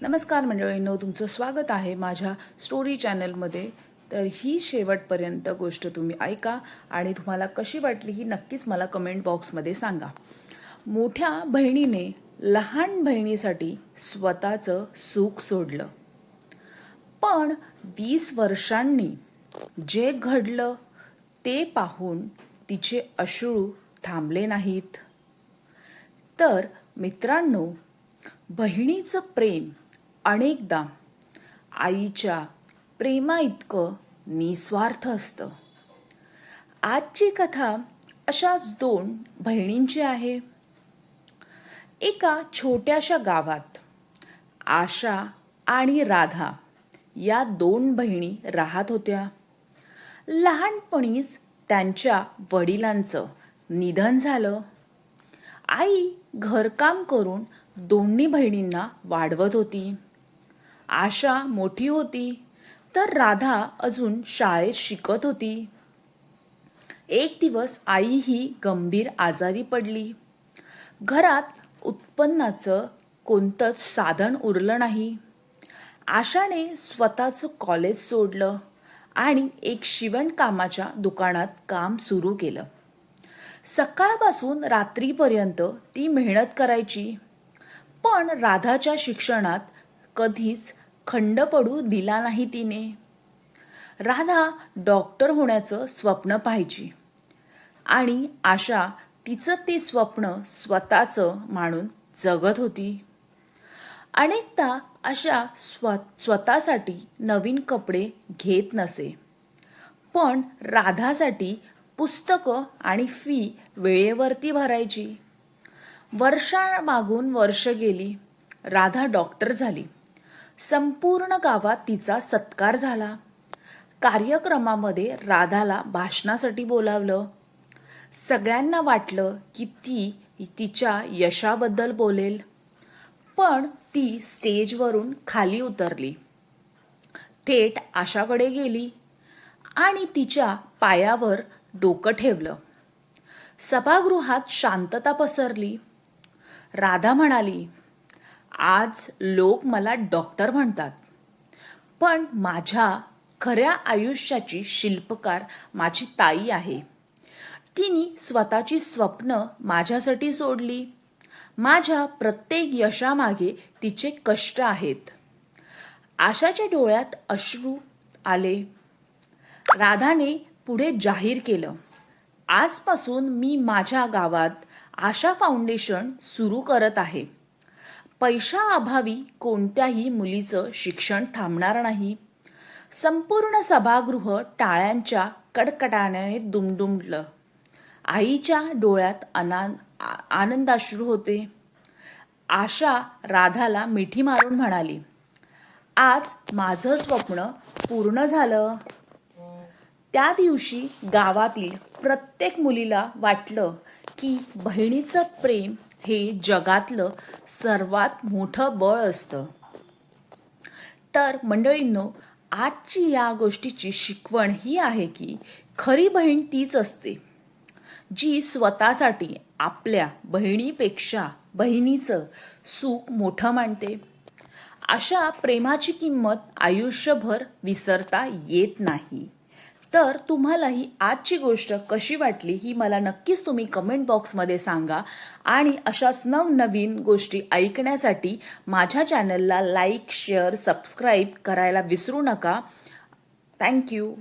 नमस्कार मंडळींनो, तुमचं स्वागत आहे माझ्या स्टोरी चॅनलमध्ये. तर ही शेवटपर्यंत गोष्ट तुम्ही ऐका आणि तुम्हाला कशी वाटली ही नक्कीच मला कमेंट बॉक्समध्ये सांगा. मोठ्या बहिणीने लहान बहिणीसाठी स्वतःचं सुख सोडलं, पण 20 वर्षांनी जे घडलं ते पाहून तिचे अश्रू थांबले नाहीत. तर मित्रांनो, बहिणीचं प्रेम अनेकदा आईच्या प्रेमा इतकं निस्वार्थ असतं. आजची कथा अशाच दोन बहिणींची आहे. एका छोट्याशा गावात आशा आणि राधा या दोन बहिणी राहत होत्या. लहानपणीच त्यांच्या वडिलांचं निधन झालं. आई घरकाम करून दोन्ही बहिणींना वाढवत होती. आशा मोठी होती तर राधा अजून शाळेत शिकत होती. एक दिवस आई ही गंभीर आजारी पडली. घरात उत्पन्नाचं कोणतंच साधन उरलं नाही. आशाने स्वतःचं कॉलेज सोडलं आणि एक शिवणकामाच्या दुकानात काम सुरू केलं. सकाळपासून रात्रीपर्यंत ती मेहनत करायची, पण राधाच्या शिक्षणात कधीच खंड पडू दिला नाही तिने. राधा डॉक्टर होण्याचं स्वप्न पाहायची आणि आशा तिचं ते स्वप्न स्वतःचं मानून जगत होती. अनेकदा आशा स्वतःसाठी नवीन कपडे घेत नसे, पण राधासाठी पुस्तकं आणि फी वेळेवरती भरायची. वर्षामागून वर्ष गेली. राधा डॉक्टर झाली. संपूर्ण गावात तिचा सत्कार झाला. कार्यक्रमामध्ये राधाला भाषणासाठी बोलावलं. सगळ्यांना वाटलं की ती तिच्या यशाबद्दल बोलेल, पण ती स्टेजवरून खाली उतरली. थेट आशाकडे गेली आणि तिच्या पायावर डोकं ठेवलं. सभागृहात शांतता पसरली. राधा म्हणाली, आज लोक मला डॉक्टर म्हणतात, पण माझ्या खऱ्या आयुष्याची शिल्पकार माझी ताई आहे. तिने स्वतःची स्वप्न माझ्यासाठी सोडली. माझ्या प्रत्येक यशामागे तिचे कष्ट आहेत. आशाच्या डोळ्यात अश्रू आले. राधाने पुढे जाहीर केलं, आजपासून मी माझ्या गावात आशा फाउंडेशन सुरू करत आहे. पैशाअभावी कोणत्याही मुलीचं शिक्षण थांबणार नाही. संपूर्ण सभागृह टाळ्यांच्या कडकडाटाने दुमदुमलं. आईच्या डोळ्यात आनंदाश्रू होते. आशा राधाला मिठी मारून म्हणाली, आज माझं स्वप्न पूर्ण झालं. त्या दिवशी गावातील प्रत्येक मुलीला वाटलं की बहिणीचं प्रेम हे जगातलं सर्वात मोठं बळ असतं. तर मंडळींनो, आजची या गोष्टीची शिकवण ही आहे की खरी बहीण तीच असते जी स्वतःसाठी आपल्या बहिणीचं सुख मोठं मानते. अशा प्रेमाची किंमत आयुष्यभर विसरता येत नाही. तर तुम्हाला ही आजची गोष्ट कशी वाटली ही मला नक्कीच तुम्ही कमेंट बॉक्समध्ये सांगा. आणि अशाच नवनवीन गोष्टी ऐकण्यासाठी माझ्या चॅनलला लाईक, शेअर, सबस्क्राईब करायला विसरू नका. थँक्यू.